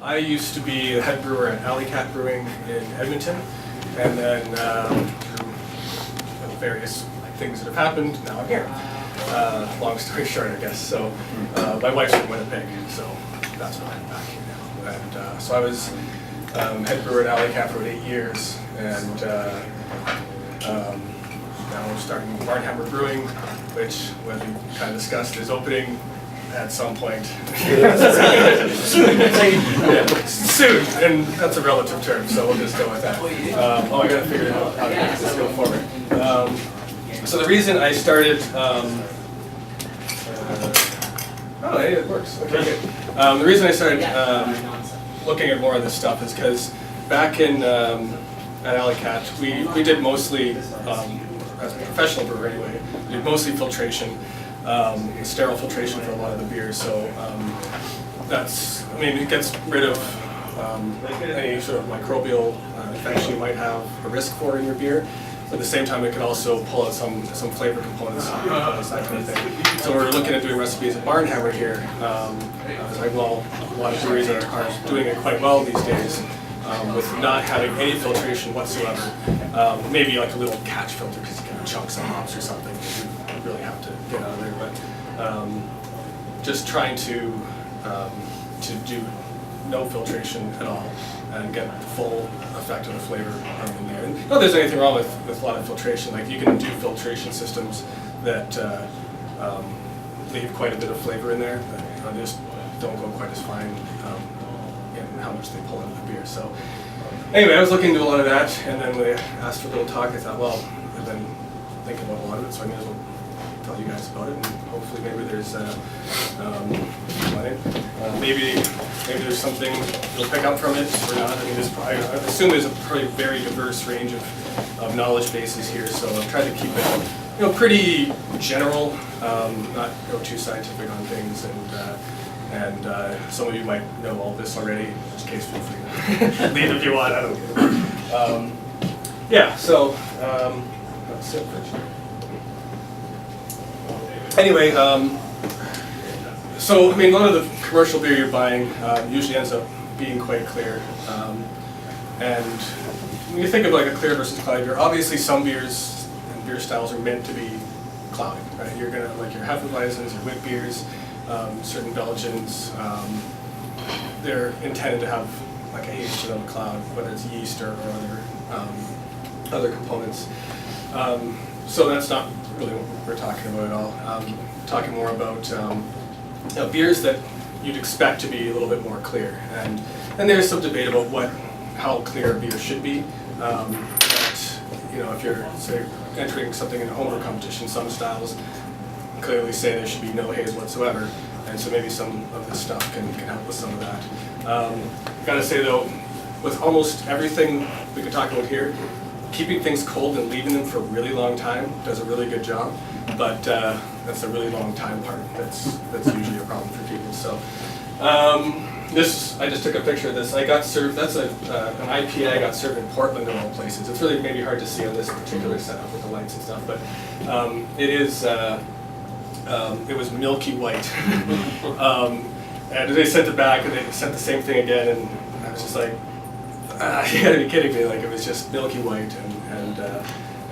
I used to be the head brewer at Hammer Brewing in Edmonton, and then through various things that have happened, now I'm here. Long story short, I guess. So my wife's from Winnipeg, so that's why I'm back here now. And so I was head brewer at Hammer for 8 years, and now we're starting Hammer Brewing, which, when we kind of discussed, is opening at some point. Yeah, soon, and that's a relative term, so we'll just go with that. I gotta figure out how to make this go forward. So the reason I started, oh, hey, it works. Okay, good. The reason I started looking at more of this stuff is because back in at Alleycat, we did mostly, as a professional brewer anyway, we did mostly filtration. Sterile filtration for a lot of the beers, so that's, I mean, it gets rid of any sort of microbial infection you might have a risk for in your beer. But at the same time, it can also pull out some flavor components, that kind of thing. So we're looking at doing recipes at Hammer here. Well, a lot of breweries are doing it quite well these days with not having any filtration whatsoever. Maybe like a little catch filter because you can chunk some hops or something. You really have to get out of there, but just trying to do no filtration at all and get the full effect of the flavor in there. And not that there's anything wrong with a lot of filtration. Like, you can do filtration systems that leave quite a bit of flavor in there, but just don't go quite as fine in how much they pull out of the beer. So anyway, I was looking into a lot of that, and then when they asked for a little talk, I thought, well, I've been thinking about a lot of it, so I may as well tell you guys about it, and hopefully maybe there's maybe there's something you'll pick up from it or not. I mean, I assume there's a pretty very diverse range of knowledge bases here, so I've tried to keep it, pretty general, not go too scientific on things, and some of you might know all this already. In which case, feel free to leave if you want. I don't care. Yeah. So that's it for sure. Anyway, so I mean, a lot of the commercial beer you're buying usually ends up being quite clear. And when you think of like a clear versus cloudy beer, obviously some beers and beer styles are meant to be cloudy, right? You're gonna, like your Hefeweizens, your wit beers, certain Belgians, they're intended to have like a haze to them, a cloud, whether it's yeast or other components. So that's not really what we're talking about at all. Talking more about beers that you'd expect to be a little bit more clear, and there's some debate about how clear a beer should be. But if you're say entering something in a homebrew competition, some styles clearly say there should be no haze whatsoever, and so maybe some of this stuff can help with some of that. Gotta say though, with almost everything we can talk about here, keeping things cold and leaving them for a really long time does a really good job, but that's a really long time part that's usually a problem for people. So I just took a picture of this. I got served, that's an IPA I got served in Portland of all places. It's really maybe hard to see on this particular setup with the lights and stuff, but it was milky white. And they sent it back and they sent the same thing again, and I was just like, you gotta be kidding me! Like, it was just milky white,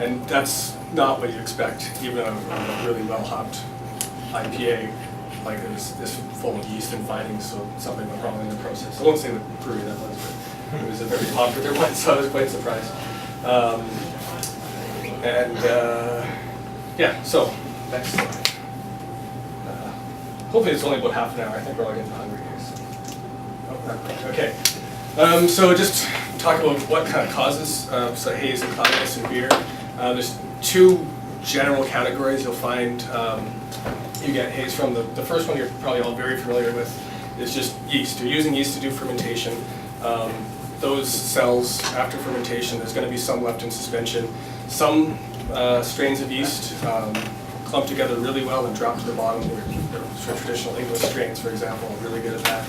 and that's not what you expect, even on a really well hopped IPA. Like, it was this full of yeast and finings, so something went wrong in the process. I won't say the brewery that was, but it was a very popular one, so I was quite surprised. Yeah. So next slide. Hopefully it's only about half an hour. I think we're all getting hungry here. So. Oh, not quite. Okay. So just talk about what kind of causes haze and cloudiness in beer. There's two general categories you'll find you get haze from. The first one you're probably all very familiar with is just yeast. You're using yeast to do fermentation. Those cells, after fermentation, there's going to be some left in suspension. Some strains of yeast clump together really well and drop to the bottom. For traditional English strains, for example, are really good at that.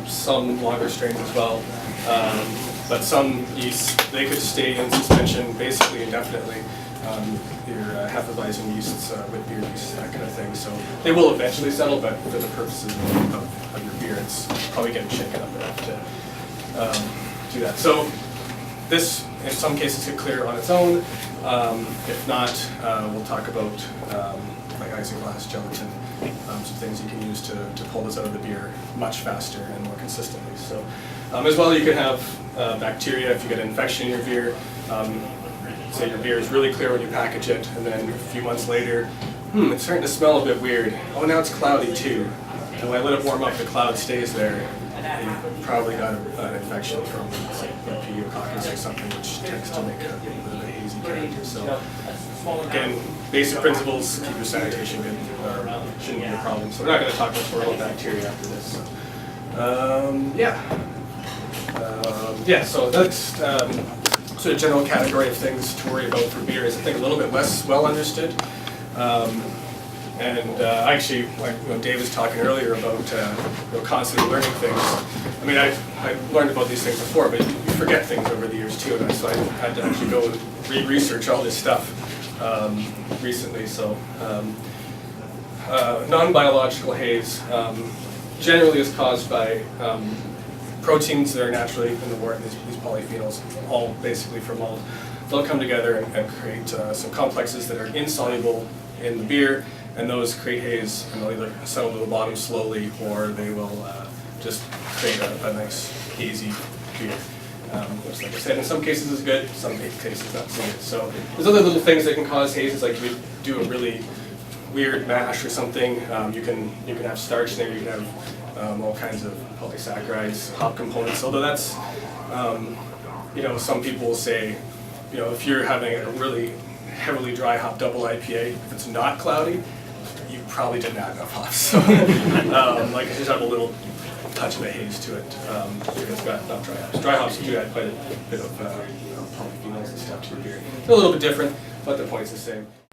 Some longer strains as well. But some yeasts, they could stay in suspension basically indefinitely. your Hefeweizen yeasts, with beer yeasts, that kind of thing. So they will eventually settle, but for the purposes of your beer, it's probably getting shaken up enough to do that. So this, in some cases, could clear on its own. If not, we'll talk about like isinglass, gelatin, some things you can use to pull this out of the beer much faster and more consistently. So, as well, you can have bacteria if you get an infection in your beer. Say your beer is really clear when you package it, and then a few months later, it's starting to smell a bit weird. Oh, now it's cloudy too. And when I let it warm up, the cloud stays there. You probably got an infection from say, Pediococcus or something, which tends to make a bit of a hazy character. So again, basic principles, keep your sanitation good, shouldn't be a problem. So we're not going to talk much more about bacteria after this. So that's sort of general category of things to worry about for beer is I think a little bit less well understood. Actually, like Dave was talking earlier about constantly learning things. I mean, I learned about these things before, but you forget things over the years too, and so I had to actually go and research all this stuff recently. So, non-biological haze generally is caused by proteins that are naturally in the wort, these polyphenols, all basically from malt. They'll come together and create some complexes that are insoluble in the beer, and those create haze, and they'll either settle to the bottom slowly, or they will just create a nice hazy beer. Which, like I said, in some cases is good, some cases not so good. So there's other little things that can cause hazes, like if you do a really weird mash or something, you can have starch in there, you can have all kinds of polysaccharides, hop components. Although that's, some people will say, if you're having a really heavily dry hop double IPA, if it's not cloudy, you probably didn't add enough hops. So, like just have a little touch of a haze to it if it's got enough dry hops. Dry hops do add quite a bit of polyphenols and stuff to your beer. It's a little bit different, but the point's the same.